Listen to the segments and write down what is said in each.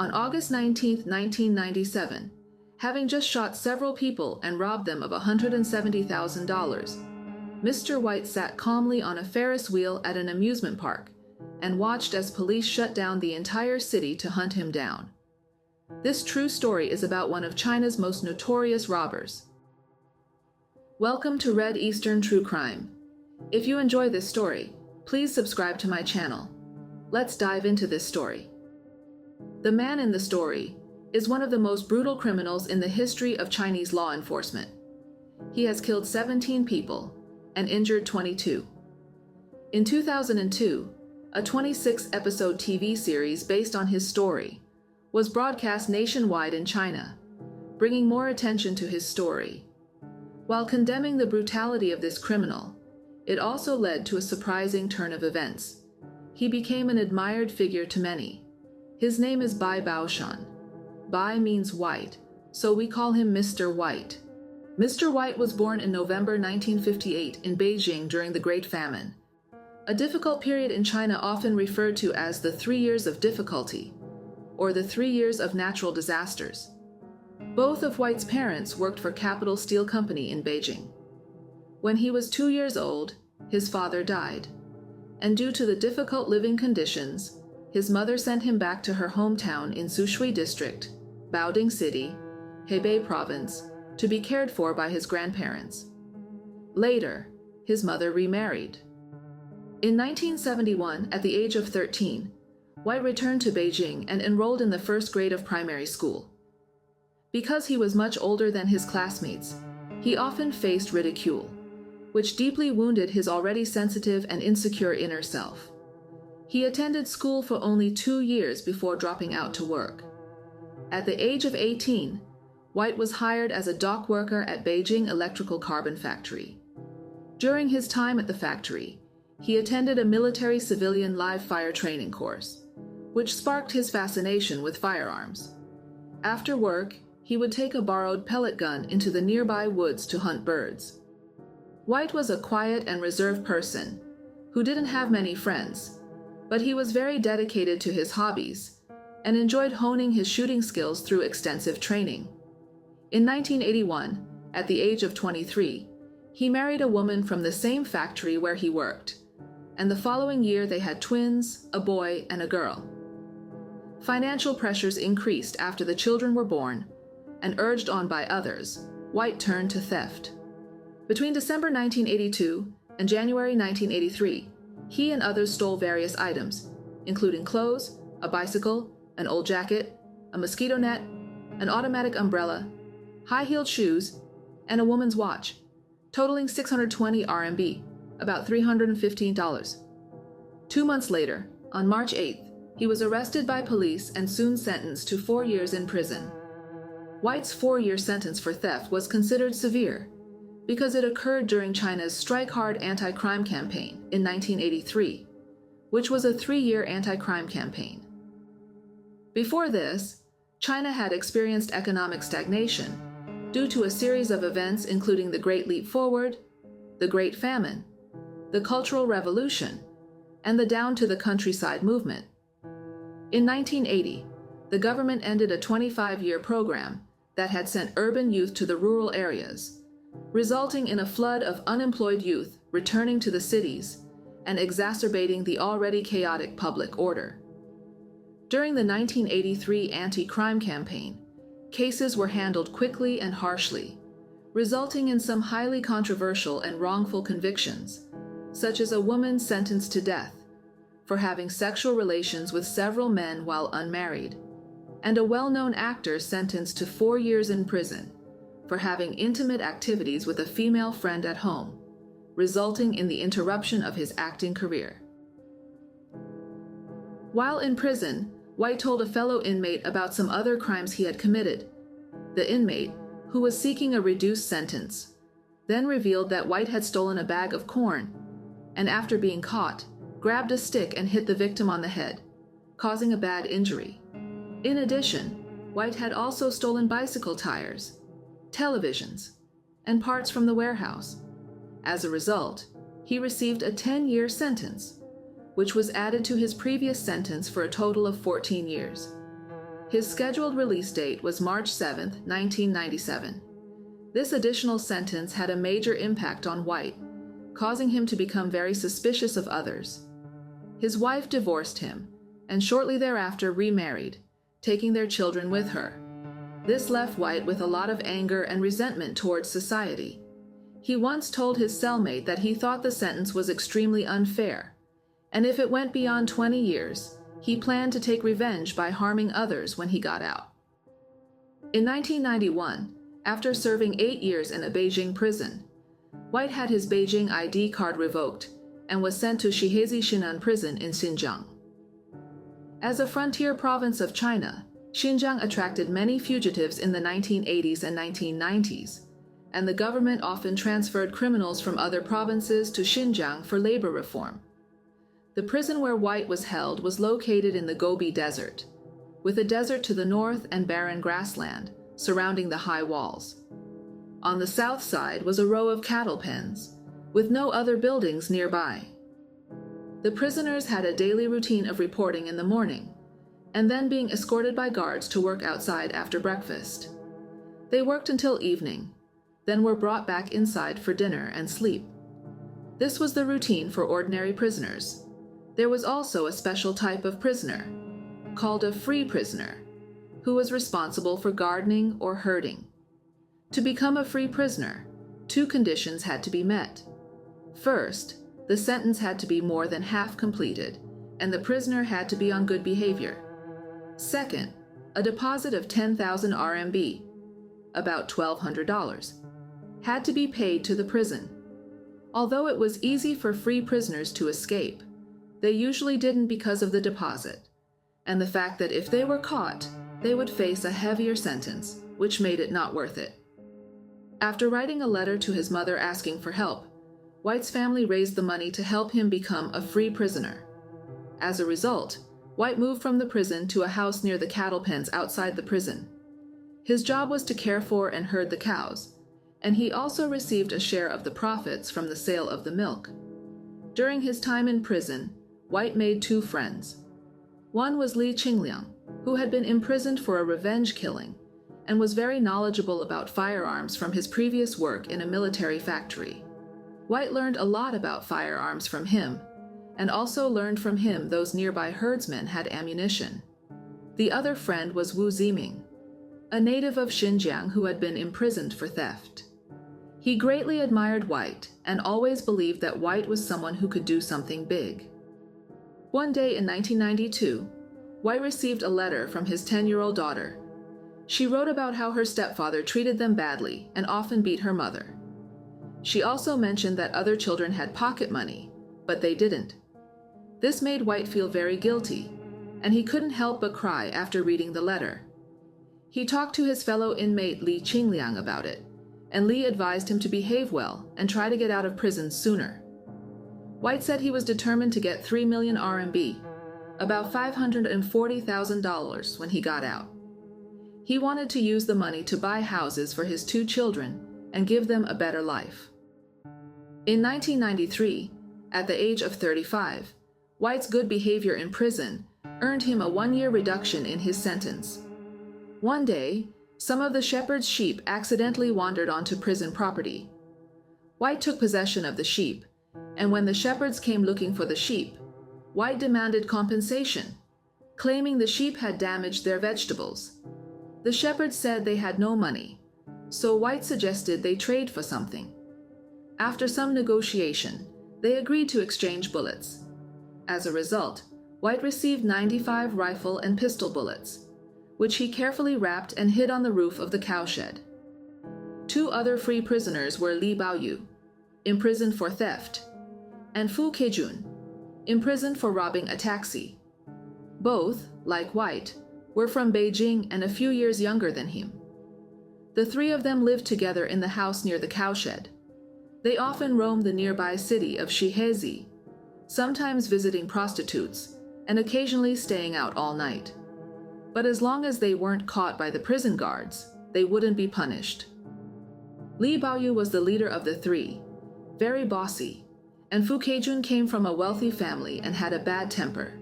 On August 19, 1997, having just shot several people and robbed them of $170,000, Mr. White sat calmly on a Ferris wheel at an amusement park and watched as police shut down the entire city to hunt him down. This true story is about one of China's most notorious robbers. Welcome to Red Eastern True Crime. If you enjoy this story, please subscribe to my channel. Let's dive into this story. The man in the story is one of the most brutal criminals in the history of Chinese law enforcement. He has killed 17 people and injured 22. In 2002, a 26-episode TV series based on his story was broadcast nationwide in China, bringing more attention to his story. While condemning the brutality of this criminal, it also led to a surprising turn of events. He became an admired figure to many. His name is Bai Baoshan. Bai means white, so we call him Mr. White. Mr. White was born in November 1958 in Beijing during the Great Famine, a difficult period in China often referred to as the 3 years of difficulty, or the 3 years of natural disasters. Both of White's parents worked for Capital Steel Company in Beijing. When he was 2 years old, his father died, and due to the difficult living conditions, his mother sent him back to her hometown in Sushui District, Baoding City, Hebei Province, to be cared for by his grandparents. Later, his mother remarried. In 1971, at the age of 13, White returned to Beijing and enrolled in the first grade of primary school. Because he was much older than his classmates, he often faced ridicule, which deeply wounded his already sensitive and insecure inner self. He attended school for only 2 years before dropping out to work. At the age of 18, White was hired as a dock worker at Beijing Electrical Carbon Factory. During his time at the factory, he attended a military-civilian live-fire training course, which sparked his fascination with firearms. After work, he would take a borrowed pellet gun into the nearby woods to hunt birds. White was a quiet and reserved person who didn't have many friends, but he was very dedicated to his hobbies and enjoyed honing his shooting skills through extensive training. In 1981, at the age of 23, he married a woman from the same factory where he worked, and the following year they had twins, a boy and a girl. Financial pressures increased after the children were born, and urged on by others, White turned to theft. Between December 1982 and January 1983, he and others stole various items, including clothes, a bicycle, an old jacket, a mosquito net, an automatic umbrella, high-heeled shoes, and a woman's watch, totaling 620 RMB, about $315. 2 months later, on March 8th, he was arrested by police and soon sentenced to 4 years in prison. White's 4-year sentence for theft was considered severe because it occurred during China's Strike Hard anti-crime campaign in 1983, which was a 3-year anti-crime campaign. Before this, China had experienced economic stagnation due to a series of events including the Great Leap Forward, the Great Famine, the Cultural Revolution, and the Down to the Countryside movement. In 1980, the government ended a 25-year program that had sent urban youth to the rural areas, resulting in a flood of unemployed youth returning to the cities and exacerbating the already chaotic public order. During the 1983 anti-crime campaign, cases were handled quickly and harshly, resulting in some highly controversial and wrongful convictions, such as a woman sentenced to death for having sexual relations with several men while unmarried, and a well-known actor sentenced to 4 years in prison for having intimate activities with a female friend at home, resulting in the interruption of his acting career. While in prison, White told a fellow inmate about some other crimes he had committed. The inmate, who was seeking a reduced sentence, then revealed that White had stolen a bag of corn, and after being caught, grabbed a stick and hit the victim on the head, causing a bad injury. In addition, White had also stolen bicycle tires, televisions, and parts from the warehouse. As a result, he received a 10-year sentence, which was added to his previous sentence for a total of 14 years. His scheduled release date was March 7, 1997. This additional sentence had a major impact on White, causing him to become very suspicious of others. His wife divorced him, and shortly thereafter remarried, taking their children with her. This left White with a lot of anger and resentment towards society. He once told his cellmate that he thought the sentence was extremely unfair, and if it went beyond 20 years, he planned to take revenge by harming others when he got out. In 1991, after serving 8 years in a Beijing prison, White had his Beijing ID card revoked and was sent to Shihezi Shinan prison in Xinjiang. As a frontier province of China, Xinjiang attracted many fugitives in the 1980s and 1990s, and the government often transferred criminals from other provinces to Xinjiang for labor reform. The prison where White was held was located in the Gobi Desert, with a desert to the north and barren grassland surrounding the high walls. On the south side was a row of cattle pens, with no other buildings nearby. The prisoners had a daily routine of reporting in the morning, and then being escorted by guards to work outside after breakfast. They worked until evening, then were brought back inside for dinner and sleep. This was the routine for ordinary prisoners. There was also a special type of prisoner, called a free prisoner, who was responsible for gardening or herding. To become a free prisoner, 2 conditions had to be met. First, the sentence had to be more than half completed, and the prisoner had to be on good behavior. Second, a deposit of 10,000 RMB, about $1,200, had to be paid to the prison. Although it was easy for free prisoners to escape, they usually didn't because of the deposit, and the fact that if they were caught, they would face a heavier sentence, which made it not worth it. After writing a letter to his mother asking for help, White's family raised the money to help him become a free prisoner. As a result, White moved from the prison to a house near the cattle pens outside the prison. His job was to care for and herd the cows, and he also received a share of the profits from the sale of the milk. During his time in prison, White made 2 friends. One was Li Qingliang, who had been imprisoned for a revenge killing and was very knowledgeable about firearms from his previous work in a military factory. White learned a lot about firearms from him, and also learned from him those nearby herdsmen had ammunition. The other friend was Wu Ziming, a native of Xinjiang who had been imprisoned for theft. He greatly admired White and always believed that White was someone who could do something big. One day in 1992, White received a letter from his 10-year-old daughter. She wrote about how her stepfather treated them badly and often beat her mother. She also mentioned that other children had pocket money, but they didn't. This made White feel very guilty, and he couldn't help but cry after reading the letter. He talked to his fellow inmate Li Qingliang about it, and Li advised him to behave well and try to get out of prison sooner. White said he was determined to get 3 million RMB, about $540,000, when he got out. He wanted to use the money to buy houses for his 2 children and give them a better life. In 1993, at the age of 35, White's good behavior in prison earned him a 1-year reduction in his sentence. One day, some of the shepherd's sheep accidentally wandered onto prison property. White took possession of the sheep, and when the shepherds came looking for the sheep, White demanded compensation, claiming the sheep had damaged their vegetables. The shepherds said they had no money, so White suggested they trade for something. After some negotiation, they agreed to exchange bullets. As a result, White received 95 rifle and pistol bullets, which he carefully wrapped and hid on the roof of the cowshed. 2 other free prisoners were Li Baoyu, imprisoned for theft, and Fu Keijun, imprisoned for robbing a taxi. Both, like White, were from Beijing and a few years younger than him. The 3 of them lived together in the house near the cowshed. They often roamed the nearby city of Shihezi, sometimes visiting prostitutes and occasionally staying out all night. But as long as they weren't caught by the prison guards, they wouldn't be punished. Li Baoyu was the leader of the 3, very bossy, and Fu Keijun came from a wealthy family and had a bad temper.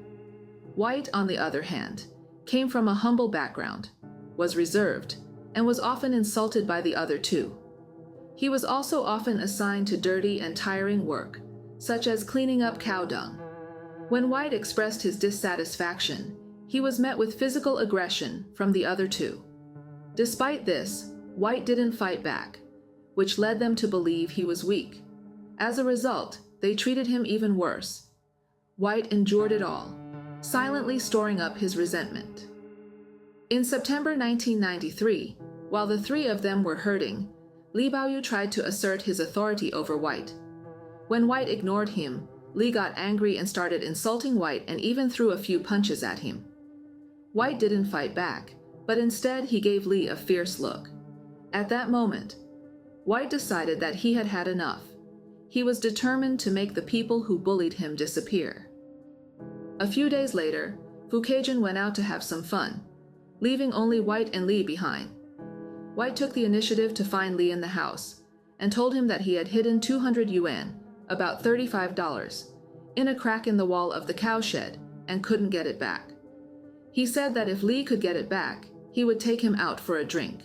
White, on the other hand, came from a humble background, was reserved, and was often insulted by the other two. He was also often assigned to dirty and tiring work, such as cleaning up cow dung. When White expressed his dissatisfaction, he was met with physical aggression from the other two. Despite this, White didn't fight back, which led them to believe he was weak. As a result, they treated him even worse. White endured it all, silently storing up his resentment. In September 1993, while the three of them were hurting, Li Baoyu tried to assert his authority over White. When White ignored him, Li got angry and started insulting White and even threw a few punches at him. White didn't fight back, but instead he gave Li a fierce look. At that moment, White decided that he had had enough. He was determined to make the people who bullied him disappear. A few days later, Fu Keijun went out to have some fun, leaving only White and Li behind. White took the initiative to find Li in the house and told him that he had hidden 200 yuan, about $35, in a crack in the wall of the cowshed and couldn't get it back. He said that if Li could get it back, he would take him out for a drink.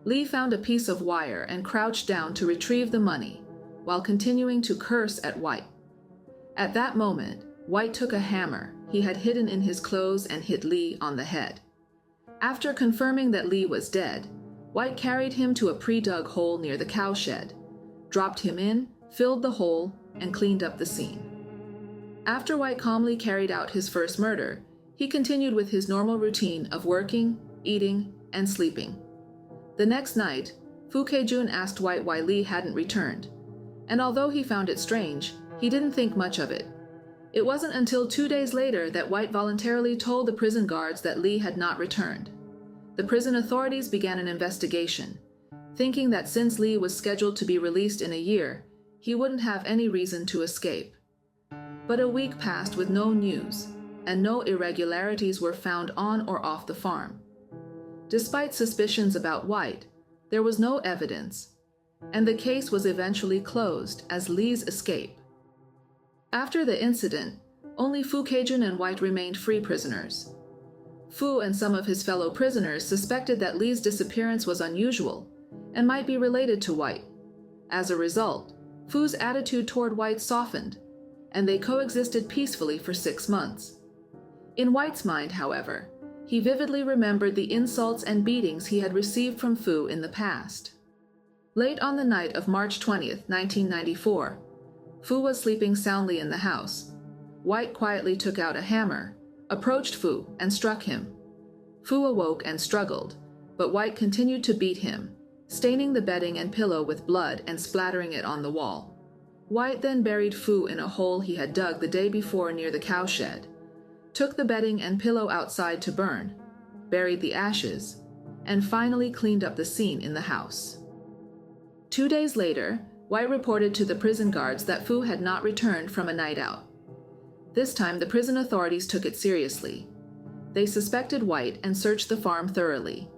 Li found a piece of wire and crouched down to retrieve the money, while continuing to curse at White. At that moment, White took a hammer he had hidden in his clothes and hit Li on the head. After confirming that Li was dead, White carried him to a pre-dug hole near the cowshed, dropped him in, filled the hole, and cleaned up the scene. After White calmly carried out his first murder, he continued with his normal routine of working, eating, and sleeping. The next night, Fu Keijun asked White why Li hadn't returned, and although he found it strange, he didn't think much of it. It wasn't until 2 days later that White voluntarily told the prison guards that Li had not returned. The prison authorities began an investigation, thinking that since Li was scheduled to be released in a year, he wouldn't have any reason to escape. But a week passed with no news, and no irregularities were found on or off the farm. Despite suspicions about White, there was no evidence, and the case was eventually closed as Li's escape. After the incident, only Fu Keijun and White remained free prisoners. Fu and some of his fellow prisoners suspected that Li's disappearance was unusual and might be related to White. As a result, Fu's attitude toward White softened, and they coexisted peacefully for 6 months. In White's mind, however, he vividly remembered the insults and beatings he had received from Fu in the past. Late on the night of March 20th, 1994, Fu was sleeping soundly in the house. White quietly took out a hammer, approached Fu, and struck him. Fu awoke and struggled, but White continued to beat him, staining the bedding and pillow with blood and splattering it on the wall. White then buried Fu in a hole he had dug the day before near the cowshed, took the bedding and pillow outside to burn, buried the ashes, and finally cleaned up the scene in the house. 2 days later, White reported to the prison guards that Fu had not returned from a night out. This time, the prison authorities took it seriously. They suspected White and searched the farm thoroughly.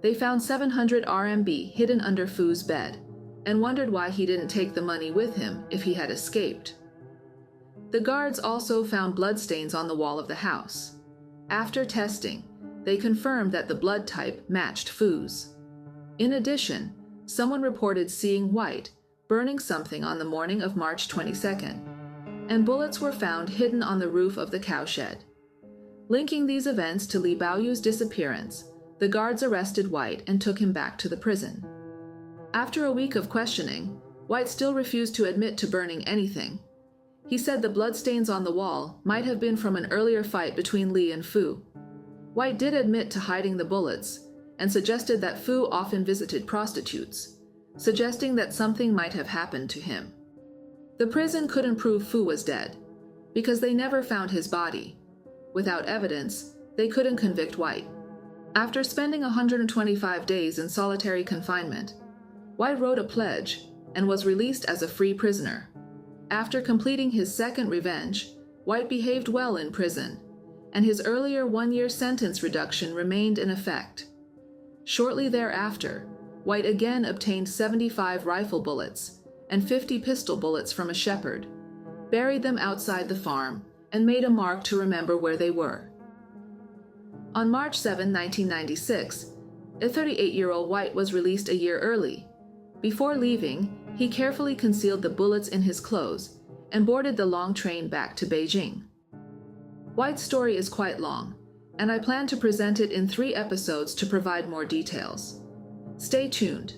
They found 700 RMB hidden under Fu's bed and wondered why he didn't take the money with him if he had escaped. The guards also found bloodstains on the wall of the house. After testing, they confirmed that the blood type matched Fu's. In addition, someone reported seeing White burning something on the morning of March 22nd, and bullets were found hidden on the roof of the cowshed. Linking these events to Li Baoyu's disappearance, the guards arrested White and took him back to the prison. After a week of questioning, White still refused to admit to burning anything. He said the bloodstains on the wall might have been from an earlier fight between Li and Fu. White did admit to hiding the bullets and suggested that Fu often visited prostitutes, suggesting that something might have happened to him. The prison couldn't prove Fu was dead, because they never found his body. Without evidence, they couldn't convict White. After spending 125 days in solitary confinement, White wrote a pledge and was released as a free prisoner. After completing his second revenge, White behaved well in prison, and his earlier 1-year sentence reduction remained in effect. Shortly thereafter, White again obtained 75 rifle bullets and 50 pistol bullets from a shepherd, buried them outside the farm, and made a mark to remember where they were. On March 7, 1996, a 38-year-old White was released a year early. Before leaving, he carefully concealed the bullets in his clothes and boarded the long train back to Beijing. White's story is quite long, and I plan to present it in 3 episodes to provide more details. Stay tuned.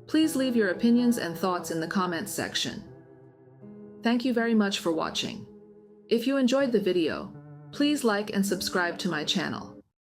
Please leave your opinions and thoughts in the comments section. Thank you very much for watching. If you enjoyed the video, please like and subscribe to my channel.